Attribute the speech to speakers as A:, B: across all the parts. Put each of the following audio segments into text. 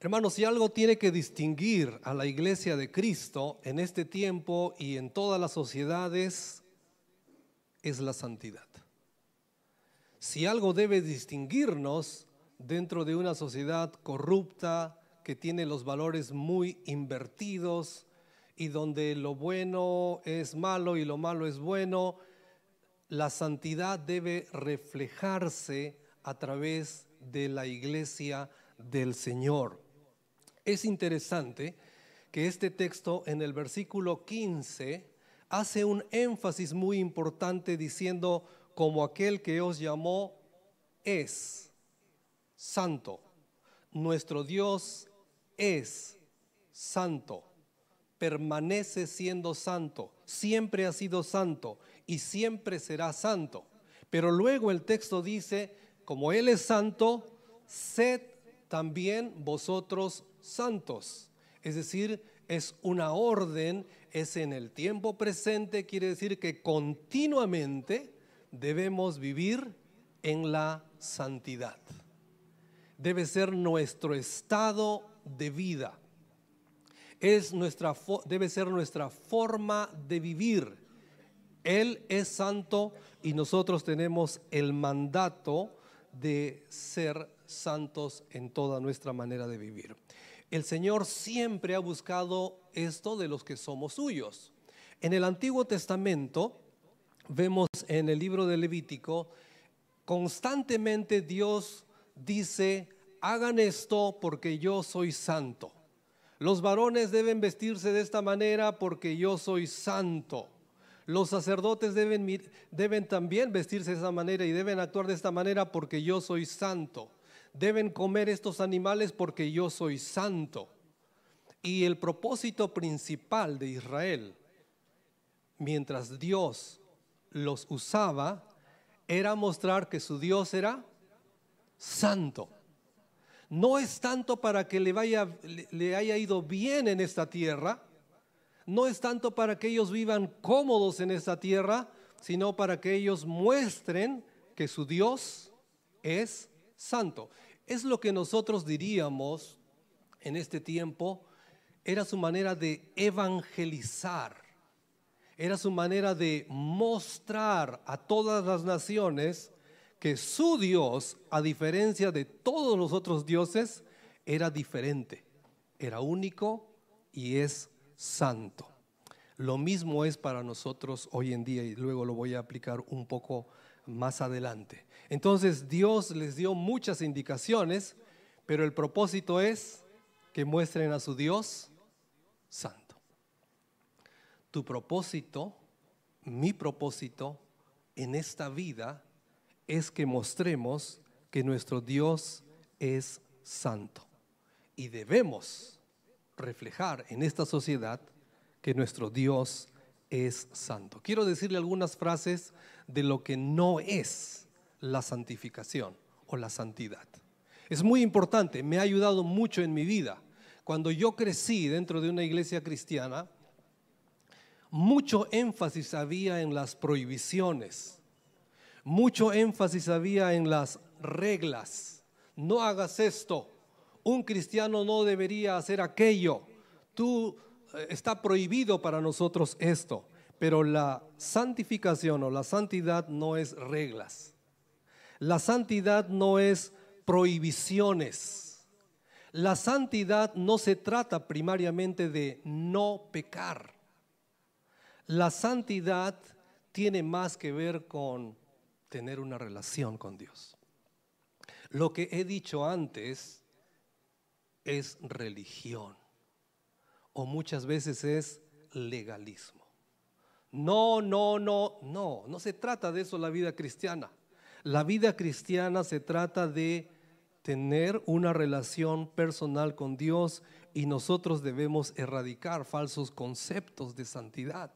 A: Hermanos, si algo tiene que distinguir a la iglesia de Cristo en este tiempo y en todas las sociedades, es la santidad. Si algo debe distinguirnos dentro de una sociedad corrupta, que tiene los valores muy invertidos y donde lo bueno es malo y lo malo es bueno, la santidad debe reflejarse a través de la iglesia del Señor. Es interesante que este texto en el versículo 15 hace un énfasis muy importante diciendo: como aquel que os llamó es santo. Nuestro Dios es santo, permanece siendo santo, siempre ha sido santo y siempre será santo. Pero luego el texto dice: como Él es santo, sed también vosotros santos. Es decir, es una orden, es en el tiempo presente, quiere decir que continuamente debemos vivir en la santidad. Debe ser nuestro estado de vida. Debe ser nuestra forma de vivir. Él es santo y nosotros tenemos el mandato de ser santos en toda nuestra manera de vivir. El Señor siempre ha buscado esto de los que somos suyos. En el Antiguo Testamento vemos en el libro de Levítico, constantemente Dios dice: hagan esto porque yo soy santo. Los varones deben vestirse de esta manera porque yo soy santo. Los sacerdotes deben también vestirse de esa manera y deben actuar de esta manera porque yo soy santo. Deben comer estos animales porque yo soy santo. Y el propósito principal de Israel, mientras Dios los usaba, era mostrar que su Dios era santo. No es tanto para que le haya ido bien en esta tierra, no es tanto para que ellos vivan cómodos en esta tierra, sino para que ellos muestren que su Dios es santo. Es lo que nosotros diríamos en este tiempo, era su manera de evangelizar, era su manera de mostrar a todas las naciones que su Dios, a diferencia de todos los otros dioses, era diferente, era único y es santo. Lo mismo es para nosotros hoy en día, y luego lo voy a aplicar un poco más adelante. Entonces Dios les dio muchas indicaciones, pero el propósito es que muestren a su Dios santo. Tu propósito, mi propósito en esta vida es que mostremos que nuestro Dios es santo, y debemos reflejar en esta sociedad que nuestro Dios es santo. Quiero decirle algunas frases de lo que no es la santificación o la santidad. Es muy importante, me ha ayudado mucho en mi vida. Cuando yo crecí dentro de una iglesia cristiana, mucho énfasis había en las prohibiciones, mucho énfasis había en las reglas. No hagas esto, un cristiano no debería hacer aquello, está prohibido para nosotros esto. Pero la santificación o la santidad no es reglas. La santidad no es prohibiciones. La santidad no se trata primariamente de no pecar. La santidad tiene más que ver con tener una relación con Dios. Lo que he dicho antes es religión, o muchas veces es legalismo. No se trata de eso la vida cristiana. La vida cristiana se trata de tener una relación personal con Dios, y nosotros debemos erradicar falsos conceptos de santidad.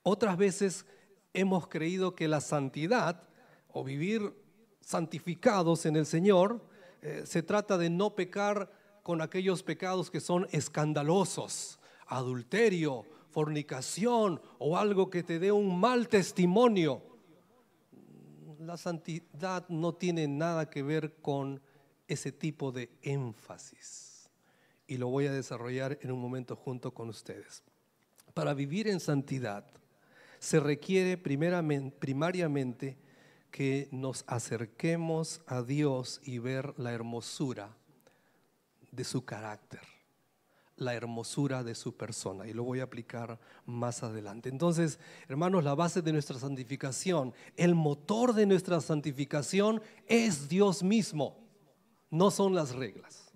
A: Otras veces hemos creído que la santidad o vivir santificados en el Señor se trata de no pecar con aquellos pecados que son escandalosos, adulterio, fornicación o algo que te dé un mal testimonio. La santidad no tiene nada que ver con ese tipo de énfasis. y lo voy a desarrollar en un momento junto con ustedes. Para vivir en santidad se requiere primariamente que nos acerquemos a Dios y ver la hermosura de su carácter, la hermosura de su persona, y lo voy a aplicar más adelante. Entonces, hermanos, la base de nuestra santificación, el motor de nuestra santificación es Dios mismo, no son las reglas,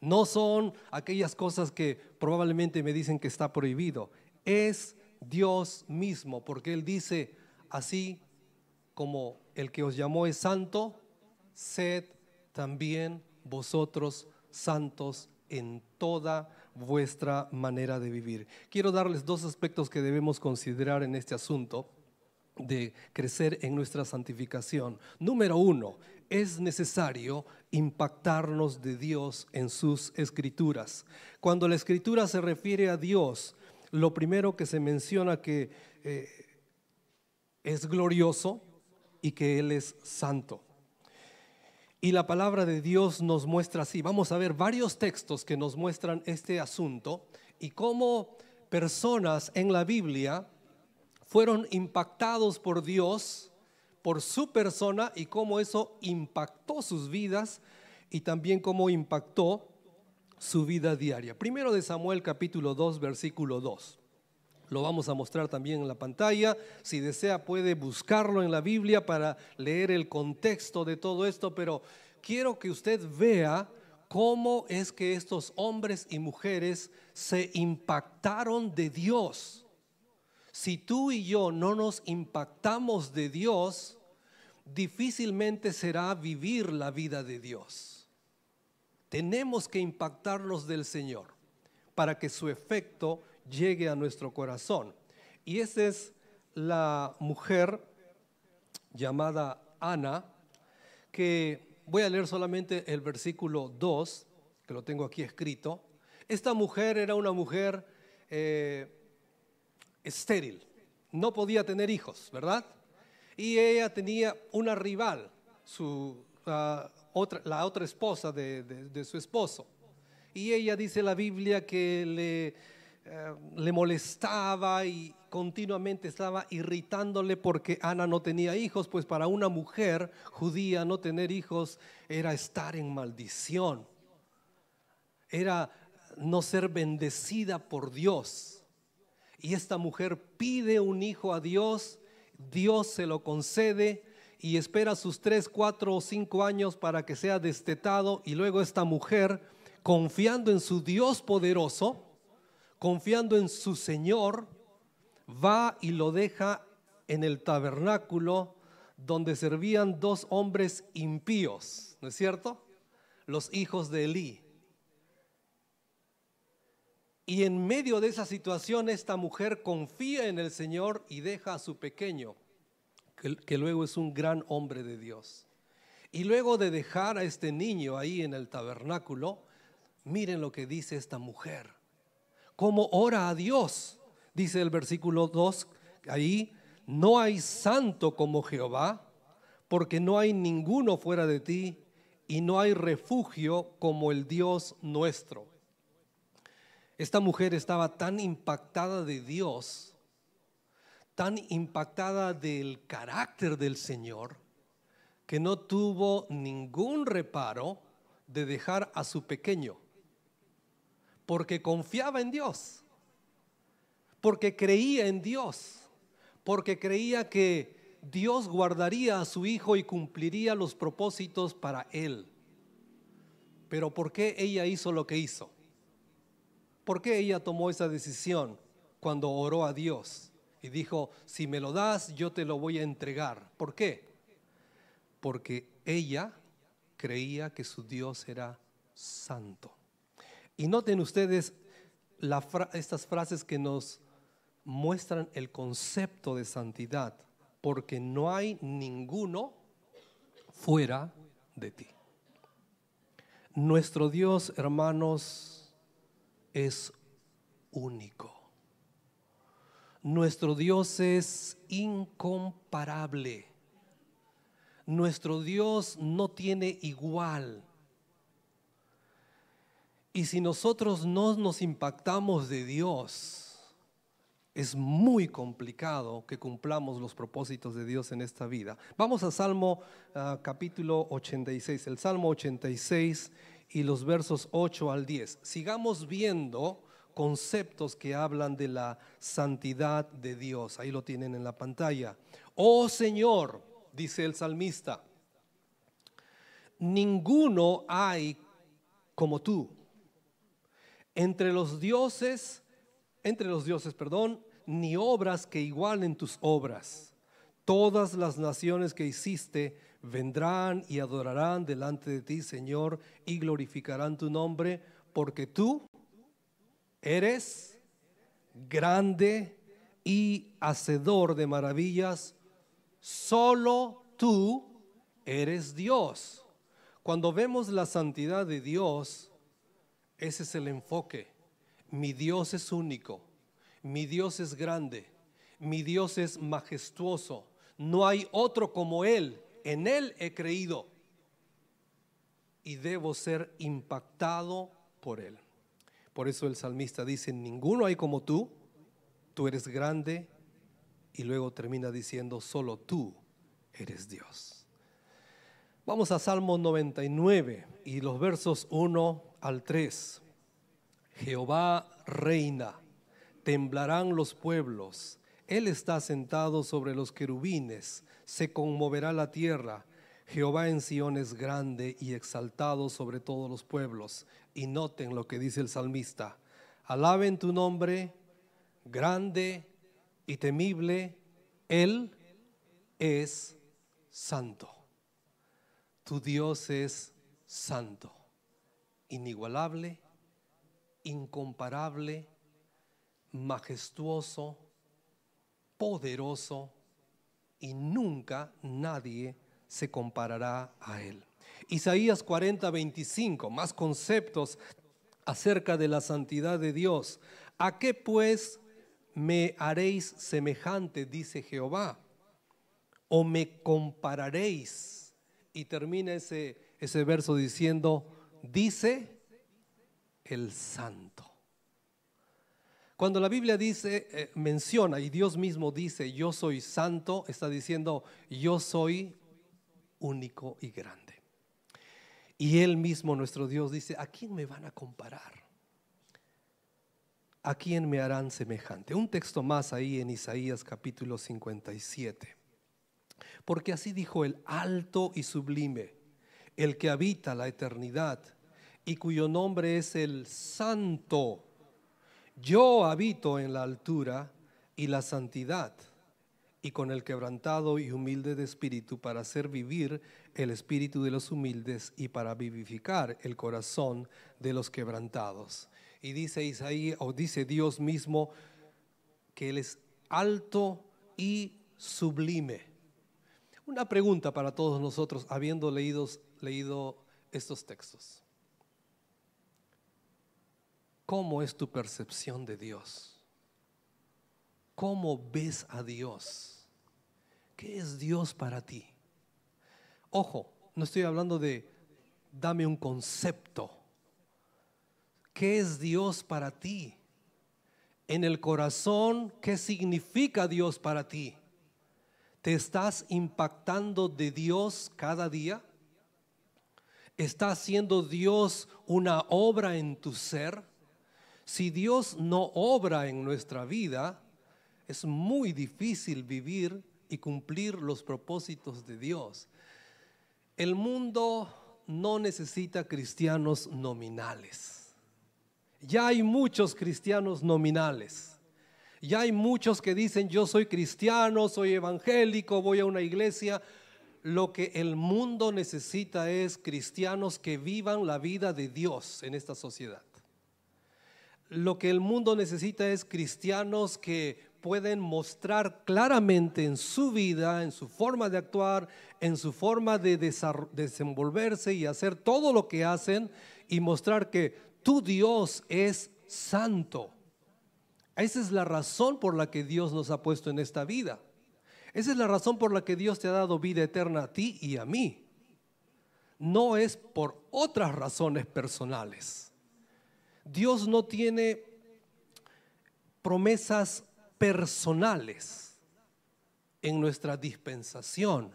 A: no son aquellas cosas que probablemente me dicen que está prohibido, es Dios mismo, porque Él dice: así como el que os llamó es santo, sed también vosotros santos en toda vuestra manera de vivir. Quiero darles dos aspectos que debemos considerar en este asunto de crecer en nuestra santificación. Número uno, es necesario impactarnos de Dios en sus escrituras. Cuando la escritura se refiere a Dios, lo primero que se menciona que es glorioso y que Él es santo. Y la palabra de Dios nos muestra así. Vamos a ver varios textos que nos muestran este asunto y cómo personas en la Biblia fueron impactados por Dios, por su persona, y cómo eso impactó sus vidas y también cómo impactó su vida diaria. Primero de Samuel capítulo 2 versículo 2. Lo vamos a mostrar también en la pantalla. Si desea puede buscarlo en la Biblia para leer el contexto de todo esto, pero quiero que usted vea cómo es que estos hombres y mujeres se impactaron de Dios. Si tú y yo no nos impactamos de Dios, difícilmente será vivir la vida de Dios. Tenemos que impactarnos del Señor para que su efecto llegue a nuestro corazón. Y esa es la mujer llamada Ana, que voy a leer solamente el versículo 2, que lo tengo aquí escrito. Esta mujer era una mujer estéril, no podía tener hijos, ¿verdad? Y ella tenía una rival, la otra esposa de su esposo. Y ella, dice la Biblia, que le molestaba y continuamente estaba irritándole porque Ana no tenía hijos, pues para una mujer judía no tener hijos era estar en maldición, era no ser bendecida por Dios. Y esta mujer pide un hijo a Dios, Dios se lo concede y espera sus 3, 4 o 5 años para que sea destetado, y luego esta mujer, confiando en su Dios poderoso, confiando en su Señor, va y lo deja en el tabernáculo donde servían 2 hombres impíos, ¿no es cierto? Los hijos de Elí. Y en medio de esa situación esta mujer confía en el Señor y deja a su pequeño, que luego es un gran hombre de Dios. Y luego de dejar a este niño ahí en el tabernáculo, miren lo que dice esta mujer. Cómo ora a Dios. Dice el versículo 2 ahí: no hay santo como Jehová, porque no hay ninguno fuera de ti, y no hay refugio como el Dios nuestro. Esta mujer estaba tan impactada de Dios, tan impactada del carácter del Señor, que no tuvo ningún reparo de dejar a su pequeño, porque confiaba en Dios, porque creía en Dios, porque creía que Dios guardaría a su hijo y cumpliría los propósitos para él. Pero ¿por qué ella hizo lo que hizo? ¿Por qué ella tomó esa decisión cuando oró a Dios y dijo: si me lo das, yo te lo voy a entregar? ¿Por qué? Porque ella creía que su Dios era santo. Y noten ustedes estas frases que nos muestran el concepto de santidad: porque no hay ninguno fuera de ti. Nuestro Dios, hermanos, es único. Nuestro Dios es incomparable. Nuestro Dios no tiene igual. Y si nosotros no nos impactamos de Dios, es muy complicado que cumplamos los propósitos de Dios en esta vida. Vamos a Salmo capítulo 86, el Salmo 86 y los versos 8 al 10. Sigamos viendo conceptos que hablan de la santidad de Dios. Ahí lo tienen en la pantalla. Oh Señor, dice el salmista, ninguno hay como tú. Entre los dioses, ni obras que igualen tus obras. Todas las naciones que hiciste vendrán y adorarán delante de ti, Señor, y glorificarán tu nombre, porque tú eres grande y hacedor de maravillas. Solo tú eres Dios. Cuando vemos la santidad de Dios, ese es el enfoque. Mi Dios es único, mi Dios es grande, mi Dios es majestuoso. No hay otro como Él. En Él he creído y debo ser impactado por Él. Por eso el salmista dice, ninguno hay como tú eres grande, y luego termina diciendo, solo tú eres Dios. Vamos a Salmo 99 y los versos 1 al 3. Jehová reina, temblarán los pueblos. Él está sentado sobre los querubines, se conmoverá la tierra. Jehová en Sión es grande y exaltado sobre todos los pueblos. Y noten lo que dice el salmista: alaben tu nombre, grande y temible, Él es santo. Tu Dios es santo, inigualable, incomparable, majestuoso, poderoso, y nunca nadie se comparará a Él. Isaías 40:25, más conceptos acerca de la santidad de Dios. ¿A qué pues me haréis semejante, dice Jehová? ¿O me compararéis? Y termina ese verso diciendo, dice el santo. Cuando la Biblia dice, menciona, y Dios mismo dice, yo soy santo, está diciendo, yo soy único y grande. Y Él mismo, nuestro Dios, dice, ¿a quién me van a comparar? ¿A quién me harán semejante? Un texto más ahí en Isaías capítulo 57. Porque así dijo el alto y sublime, el que habita la eternidad y cuyo nombre es el Santo. Yo habito en la altura y la santidad, y con el quebrantado y humilde de espíritu, para hacer vivir el espíritu de los humildes y para vivificar el corazón de los quebrantados. Y dice Isaías, o dice Dios mismo, que Él es alto y sublime. Una pregunta para todos nosotros, habiendo leído estos textos. ¿Cómo es tu percepción de Dios? ¿Cómo ves a Dios? ¿Qué es Dios para ti? Ojo, no estoy hablando de dame un concepto. ¿Qué es Dios para ti? En el corazón, ¿qué significa Dios para ti? ¿Te estás impactando de Dios cada día? ¿Está haciendo Dios una obra en tu ser? Si Dios no obra en nuestra vida, es muy difícil vivir y cumplir los propósitos de Dios. El mundo no necesita cristianos nominales. Ya hay muchos cristianos nominales. Ya hay muchos que dicen, yo soy cristiano, soy evangélico, voy a una iglesia. Lo que el mundo necesita es cristianos que vivan la vida de Dios en esta sociedad. Lo que el mundo necesita es cristianos que pueden mostrar claramente en su vida, en su forma de actuar, en su forma de desenvolverse y hacer todo lo que hacen, y mostrar que tu Dios es santo. Esa es la razón por la que Dios nos ha puesto en esta vida. Esa es la razón por la que Dios te ha dado vida eterna a ti y a mí. No es por otras razones personales. Dios no tiene promesas personales en nuestra dispensación.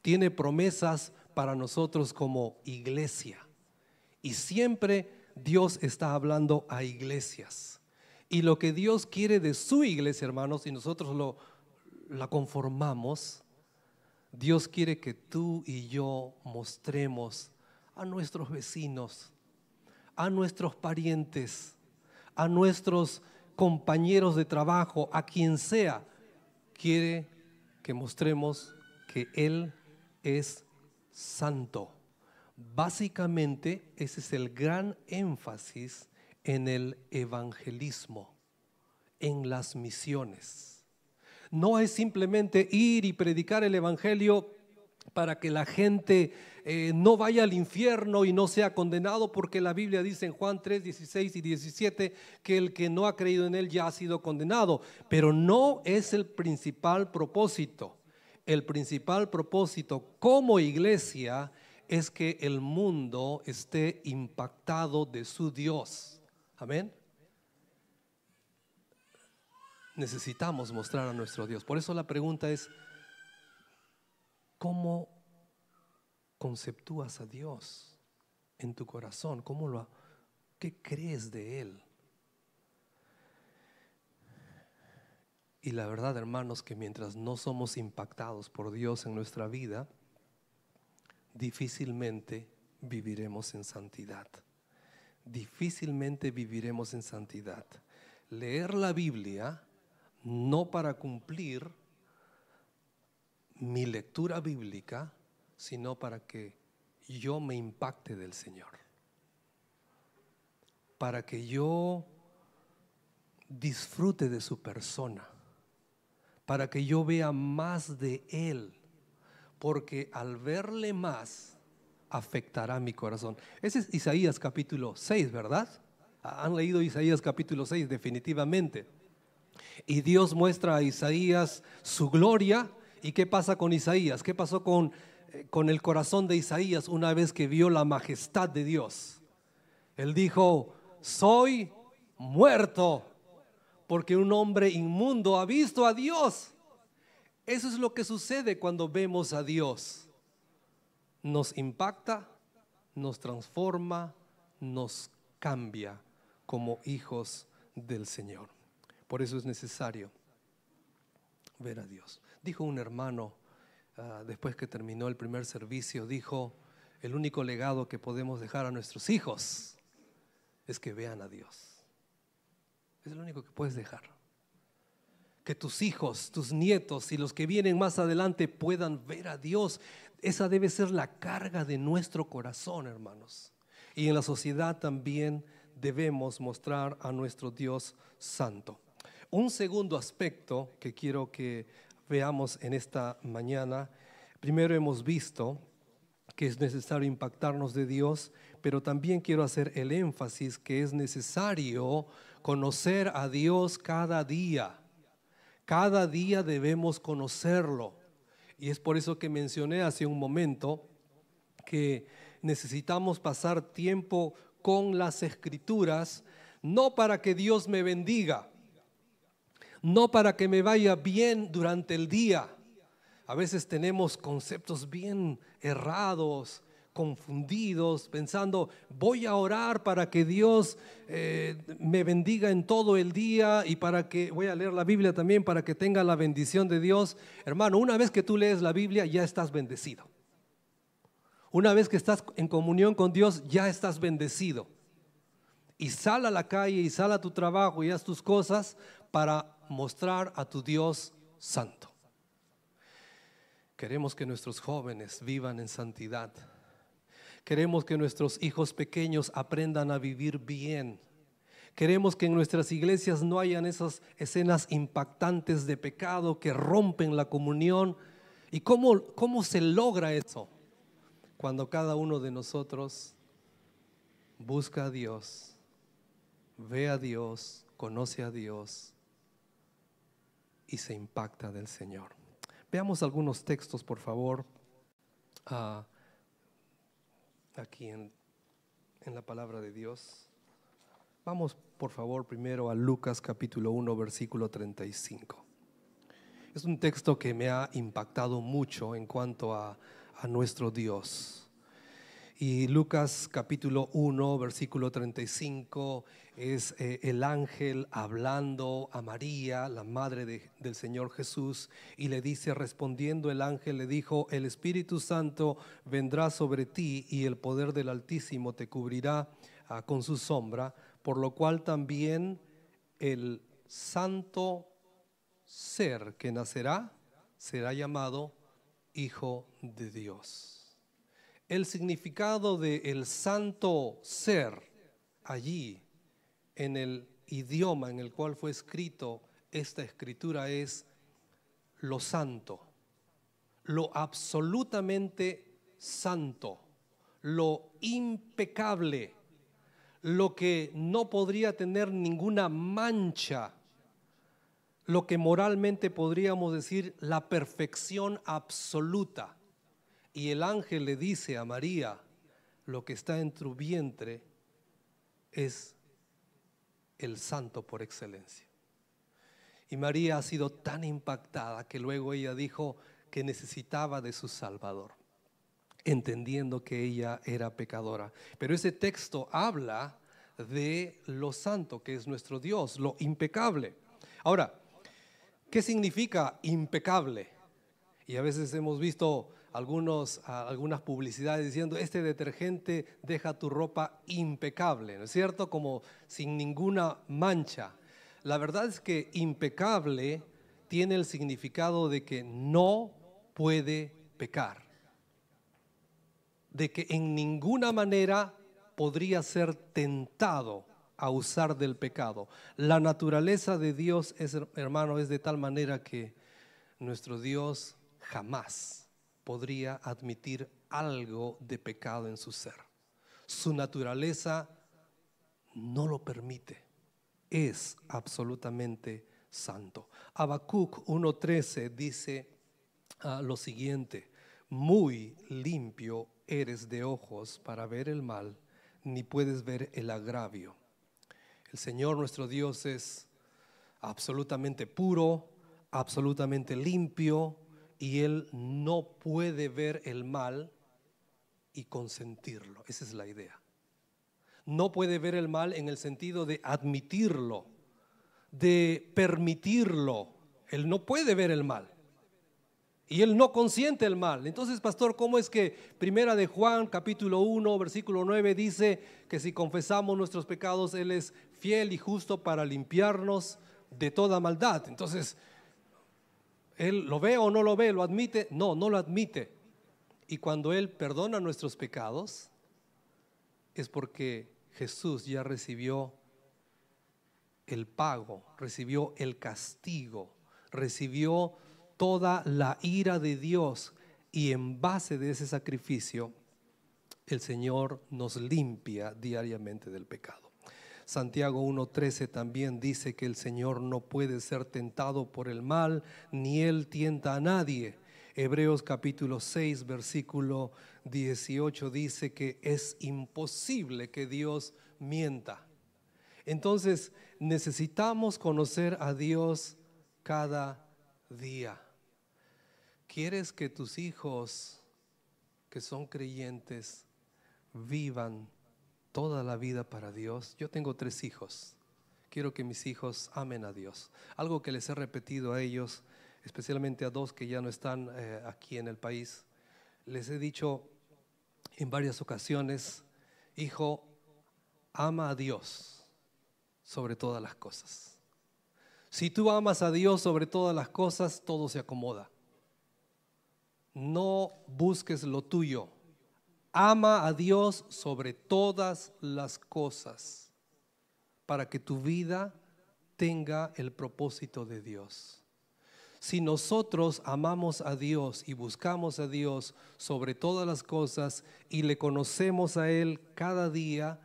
A: Tiene promesas para nosotros como iglesia. Y siempre Dios está hablando a iglesias. Y lo que Dios quiere de su iglesia, hermanos, y nosotros la conformamos, Dios quiere que tú y yo mostremos a nuestros vecinos, a nuestros parientes, a nuestros compañeros de trabajo, a quien sea. Quiere que mostremos que Él es santo. Básicamente ese es el gran énfasis en el evangelismo, en las misiones. No es simplemente ir y predicar el evangelio para que la gente no vaya al infierno y no sea condenado, porque la Biblia dice en Juan 3, 16 y 17 que el que no ha creído en Él ya ha sido condenado. Pero no es el principal propósito. El principal propósito como iglesia es que el mundo esté impactado de su Dios. Amén. Necesitamos mostrar a nuestro Dios. Por eso la pregunta es: ¿cómo conceptúas a Dios en tu corazón? ¿Qué crees de Él? Y la verdad, hermanos, que mientras no somos impactados por Dios en nuestra vida, difícilmente viviremos en santidad. Difícilmente viviremos en santidad. Leer la Biblia no para cumplir mi lectura bíblica, sino para que yo me impacte del Señor, para que yo disfrute de su persona, para que yo vea más de Él, porque al verle más afectará mi corazón. Ese es Isaías capítulo 6, ¿verdad? Han leído Isaías capítulo 6 definitivamente. Y Dios muestra a Isaías su gloria. ¿Y qué pasa con Isaías? ¿Qué pasó con el corazón de Isaías una vez que vio la majestad de Dios? Él dijo: soy muerto porque un hombre inmundo ha visto a Dios. Eso es lo que sucede cuando vemos a Dios. Nos impacta, nos transforma, nos cambia como hijos del Señor. Por eso es necesario ver a Dios. Dijo un hermano, después que terminó el primer servicio, dijo: el único legado que podemos dejar a nuestros hijos es que vean a Dios. Es lo único que puedes dejar. Que tus hijos, tus nietos y los que vienen más adelante puedan ver a Dios. Esa debe ser la carga de nuestro corazón, hermanos. Y en la sociedad también debemos mostrar a nuestro Dios santo. Un segundo aspecto que quiero que veamos en esta mañana. Primero hemos visto que es necesario impactarnos de Dios, pero también quiero hacer el énfasis que es necesario conocer a Dios cada día. Cada día debemos conocerlo. Y es por eso que mencioné hace un momento que necesitamos pasar tiempo con las Escrituras, no para que Dios me bendiga, no para que me vaya bien durante el día. A veces tenemos conceptos bien errados, confundidos, pensando: voy a orar para que Dios me bendiga en todo el día, y para que voy a leer la Biblia también para que tenga la bendición de Dios. Hermano, una vez que tú lees la Biblia ya estás bendecido. Una vez que estás en comunión con Dios ya estás bendecido. Y sal a la calle y sal a tu trabajo y haz tus cosas para mostrar a tu Dios santo. Queremos que nuestros jóvenes vivan en santidad. Queremos que nuestros hijos pequeños aprendan a vivir bien. Queremos que en nuestras iglesias no hayan esas escenas impactantes de pecado que rompen la comunión. ¿Y cómo se logra eso? Cuando cada uno de nosotros busca a Dios, ve a Dios, conoce a Dios y se impacta del Señor. Veamos algunos textos, por favor, aquí en la palabra de Dios. Vamos por favor primero a Lucas capítulo 1 versículo 35. Es un texto que me ha impactado mucho en cuanto a nuestro Dios. Y Lucas capítulo 1 versículo 35 es el ángel hablando a María, la madre del Señor Jesús, y le dice, respondiendo el ángel le dijo: el Espíritu Santo vendrá sobre ti y el poder del Altísimo te cubrirá con su sombra, por lo cual también el santo ser que nacerá será llamado Hijo de Dios. El significado de el santo ser allí en el idioma en el cual fue escrito esta escritura es lo santo, lo absolutamente santo, lo impecable, lo que no podría tener ninguna mancha, lo que moralmente podríamos decir la perfección absoluta. Y el ángel le dice a María: lo que está en tu vientre es el santo por excelencia. Y María ha sido tan impactada que luego ella dijo que necesitaba de su Salvador, entendiendo que ella era pecadora. Pero ese texto habla de lo santo que es nuestro Dios, lo impecable. Ahora, ¿qué significa impecable? Y a veces hemos visto algunas publicidades diciendo: este detergente deja tu ropa impecable, ¿no es cierto? Como sin ninguna mancha. La verdad es que impecable tiene el significado de que no puede pecar, de que en ninguna manera podría ser tentado a usar del pecado. La naturaleza de Dios, hermano, es de tal manera que nuestro Dios jamás podría admitir algo de pecado en su ser. Su naturaleza no lo permite. Es absolutamente santo. Habacuc 1:13 dice lo siguiente: muy limpio eres de ojos para ver el mal, ni puedes ver el agravio. El Señor nuestro Dios es absolutamente puro, absolutamente limpio, y Él no puede ver el mal y consentirlo. Esa es la idea. No puede ver el mal en el sentido de admitirlo, de permitirlo. Él no puede ver el mal y Él no consiente el mal. Entonces, pastor, ¿cómo es que Primera de Juan capítulo 1 versículo 9 dice que si confesamos nuestros pecados Él es fiel y justo para limpiarnos de toda maldad? Entonces, ¿Él lo ve o no lo ve? ¿Lo admite? No, no lo admite. Y cuando Él perdona nuestros pecados es porque Jesús ya recibió el pago, recibió el castigo, recibió toda la ira de Dios, y en base de ese sacrificio el Señor nos limpia diariamente del pecado. Santiago 1:13 también dice que el Señor no puede ser tentado por el mal, ni Él tienta a nadie. Hebreos capítulo 6 versículo 18 dice que es imposible que Dios mienta. Entonces necesitamos conocer a Dios cada día. ¿Quieres que tus hijos que son creyentes vivan toda la vida para Dios? Yo tengo 3 hijos. Quiero que mis hijos amen a Dios. Algo que les he repetido a ellos, especialmente a 2 que ya no están aquí en el país, les he dicho en varias ocasiones: hijo, ama a Dios sobre todas las cosas. Si tú amas a Dios sobre todas las cosas, todo se acomoda. No busques lo tuyo. Ama a Dios sobre todas las cosas para que tu vida tenga el propósito de Dios. Si nosotros amamos a Dios y buscamos a Dios sobre todas las cosas y le conocemos a Él cada día,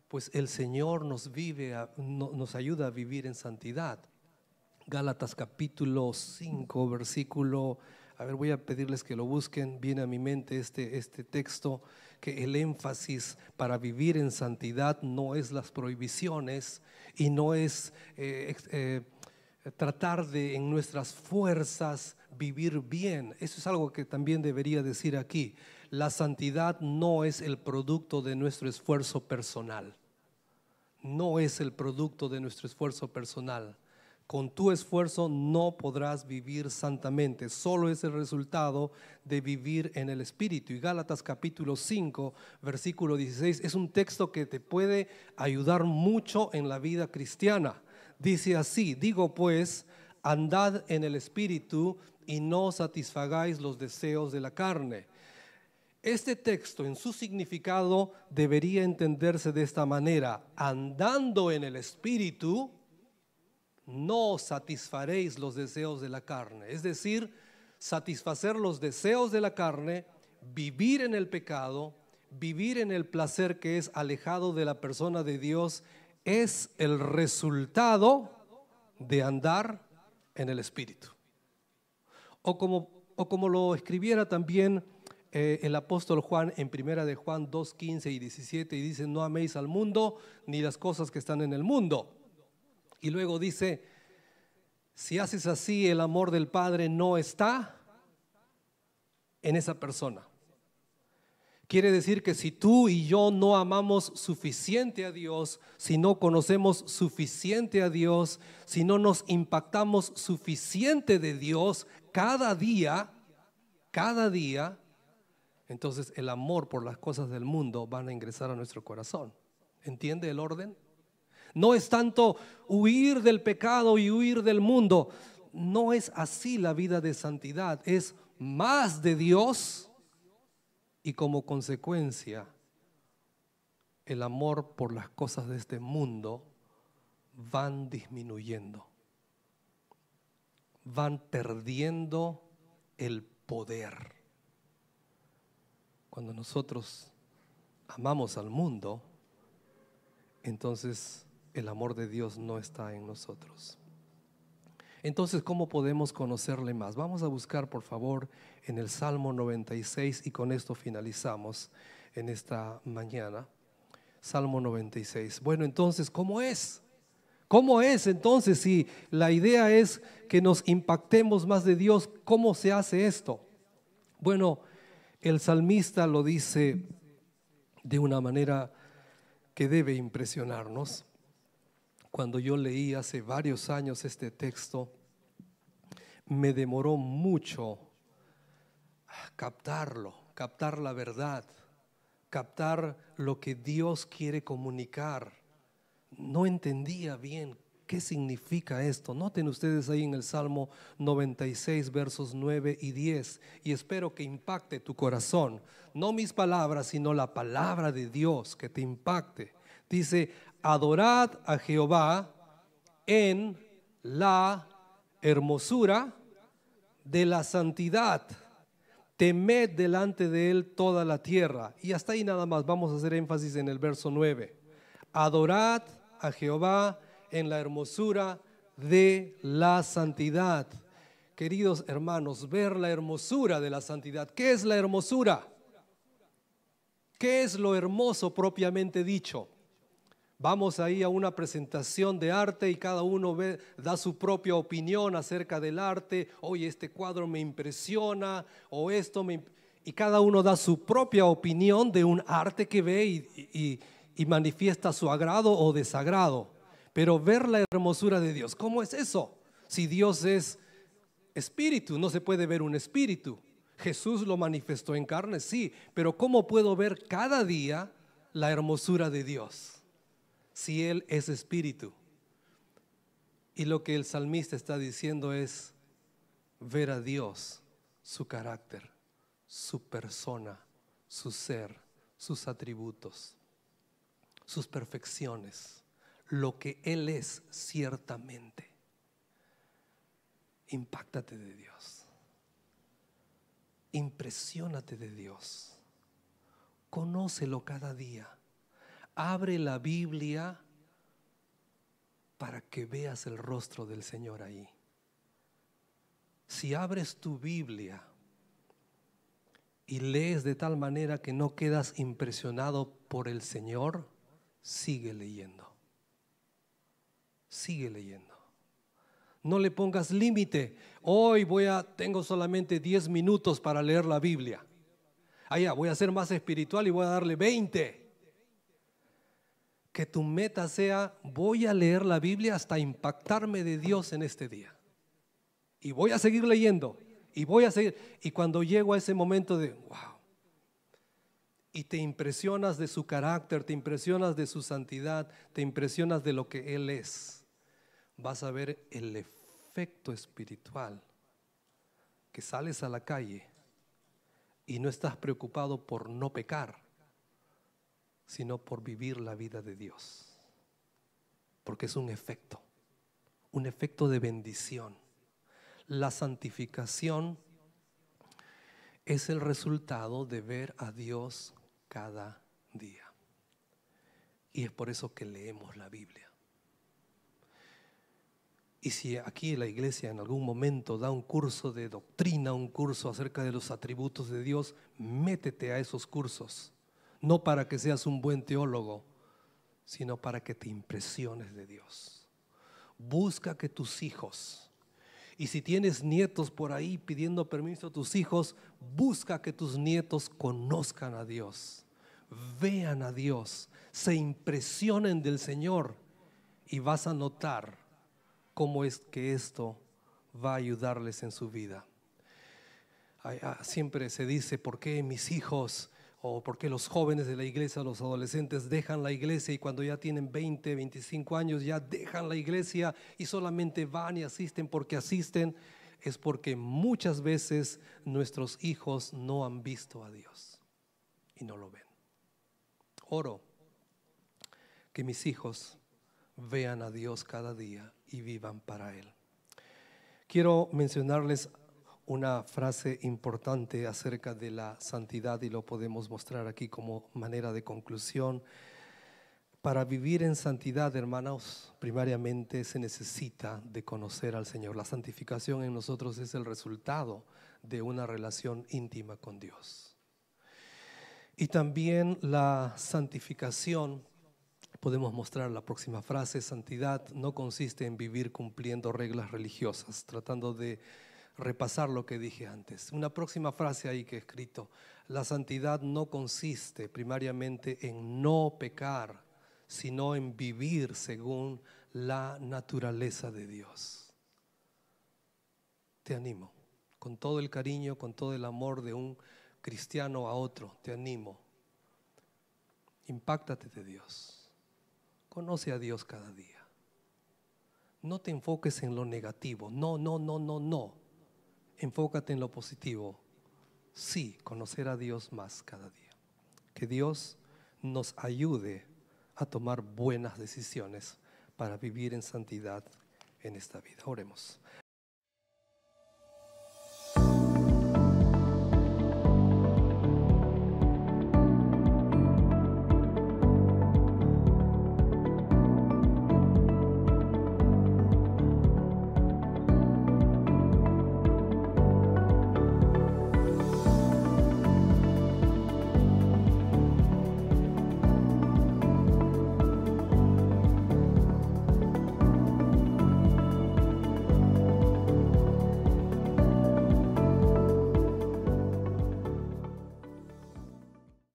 A: pues el Señor nos ayuda a vivir en santidad. Gálatas capítulo 5 versículo A ver, voy a pedirles que lo busquen. Viene a mi mente este texto, que el énfasis para vivir en santidad no es las prohibiciones y no es tratar de en nuestras fuerzas vivir bien. Eso es algo que también debería decir aquí. La santidad no es el producto de nuestro esfuerzo personal. No es el producto de nuestro esfuerzo personal. Con tu esfuerzo no podrás vivir santamente. Solo es el resultado de vivir en el Espíritu. Y Gálatas capítulo 5, versículo 16 es un texto que te puede ayudar mucho en la vida cristiana. Dice así: digo pues, andad en el Espíritu y no satisfagáis los deseos de la carne. Este texto en su significado debería entenderse de esta manera: andando en el Espíritu no satisfaréis los deseos de la carne. Es decir, satisfacer los deseos de la carne, vivir en el pecado, vivir en el placer que es alejado de la persona de Dios, es el resultado de andar en el Espíritu. O como lo escribiera también el apóstol Juan en primera de Juan 2, 15 y 17, y dice: no améis al mundo ni las cosas que están en el mundo. Y luego dice: si haces así, el amor del Padre no está en esa persona. Quiere decir que si tú y yo no amamos suficiente a Dios, si no conocemos suficiente a Dios, si no nos impactamos suficiente de Dios cada día, entonces el amor por las cosas del mundo van a ingresar a nuestro corazón. ¿Entiende el orden? No es tanto huir del pecado y huir del mundo. No es así la vida de santidad. Es más de Dios y como consecuencia el amor por las cosas de este mundo van disminuyendo. Van perdiendo el poder. Cuando nosotros amamos al mundo, entonces el amor de Dios no está en nosotros. Entonces, ¿cómo podemos conocerle más? Vamos a buscar, por favor, en el Salmo 96, y con esto finalizamos en esta mañana. Salmo 96. Bueno, entonces, ¿cómo es? ¿Cómo es entonces si la idea es que nos impactemos más de Dios? ¿Cómo se hace esto? Bueno, el salmista lo dice de una manera que debe impresionarnos. Cuando yo leí hace varios años este texto, me demoró mucho captarlo, captar la verdad, captar lo que Dios quiere comunicar. No entendía bien qué significa esto. Noten ustedes ahí en el Salmo 96, versos 9 y 10, y espero que impacte tu corazón. No mis palabras, sino la palabra de Dios que te impacte. Dice: adorad a Jehová en la hermosura de la santidad, temed delante de él toda la tierra. Y hasta ahí nada más. Vamos a hacer énfasis en el verso 9. Adorad a Jehová en la hermosura de la santidad. Queridos hermanos, ver la hermosura de la santidad. ¿Qué es la hermosura? ¿Qué es lo hermoso propiamente dicho? Vamos ahí a una presentación de arte y cada uno da su propia opinión acerca del arte. Oye, este cuadro me impresiona, o esto y cada uno da su propia opinión de un arte que ve y manifiesta su agrado o desagrado. Pero ver la hermosura de Dios, ¿cómo es eso? Si Dios es espíritu, no se puede ver un espíritu. Jesús lo manifestó en carne, sí, pero ¿cómo puedo ver cada día la hermosura de Dios si Él es espíritu? Y lo que el salmista está diciendo es ver a Dios, su carácter, su persona, su ser, sus atributos, sus perfecciones, lo que Él es ciertamente. Impáctate de Dios, impresiónate de Dios, conócelo cada día. Abre la Biblia para que veas el rostro del Señor ahí. Si abres tu Biblia y lees de tal manera que no quedas impresionado por el Señor, sigue leyendo. Sigue leyendo. No le pongas límite. Hoy tengo solamente 10 minutos para leer la Biblia. Voy a ser más espiritual y voy a darle 20. Que tu meta sea: voy a leer la Biblia hasta impactarme de Dios en este día. Y voy a seguir leyendo. Y voy a seguir. Y cuando llego a ese momento de wow, y te impresionas de su carácter, te impresionas de su santidad, te impresionas de lo que Él es, vas a ver el efecto espiritual, que sales a la calle y no estás preocupado por no pecar, sino por vivir la vida de Dios, porque es un efecto de bendición. La santificación es el resultado de ver a Dios cada día, y es por eso que leemos la Biblia. Y si aquí la iglesia en algún momento da un curso de doctrina, un curso acerca de los atributos de Dios, métete a esos cursos, no para que seas un buen teólogo, sino para que te impresiones de Dios. Busca que tus hijos, y si tienes nietos por ahí pidiendo permiso a tus hijos, busca que tus nietos conozcan a Dios, vean a Dios, se impresionen del Señor, y vas a notar cómo es que esto va a ayudarles en su vida. Siempre se dice: ¿por qué mis hijos o por qué los jóvenes de la iglesia, los adolescentes dejan la iglesia y cuando ya tienen 20, 25 años ya dejan la iglesia y solamente van y asisten porque asisten? Es porque muchas veces nuestros hijos no han visto a Dios y no lo ven. Oro que mis hijos vean a Dios cada día y vivan para Él. Quiero mencionarles una frase importante acerca de la santidad, y lo podemos mostrar aquí como manera de conclusión. Para vivir en santidad, hermanos, primariamente se necesita de conocer al Señor. La santificación en nosotros es el resultado de una relación íntima con Dios. Y también la santificación, podemos mostrar la próxima frase: santidad no consiste en vivir cumpliendo reglas religiosas, tratando de repasar lo que dije antes. Una próxima frase ahí que he escrito: la santidad no consiste primariamente en no pecar, sino en vivir según la naturaleza de Dios. Te animo, con todo el cariño, con todo el amor de un cristiano a otro, te animo: impáctate de Dios, conoce a Dios cada día. No te enfoques en lo negativo, no. Enfócate en lo positivo. Sí, conocer a Dios más cada día. Que Dios nos ayude a tomar buenas decisiones para vivir en santidad en esta vida. Oremos.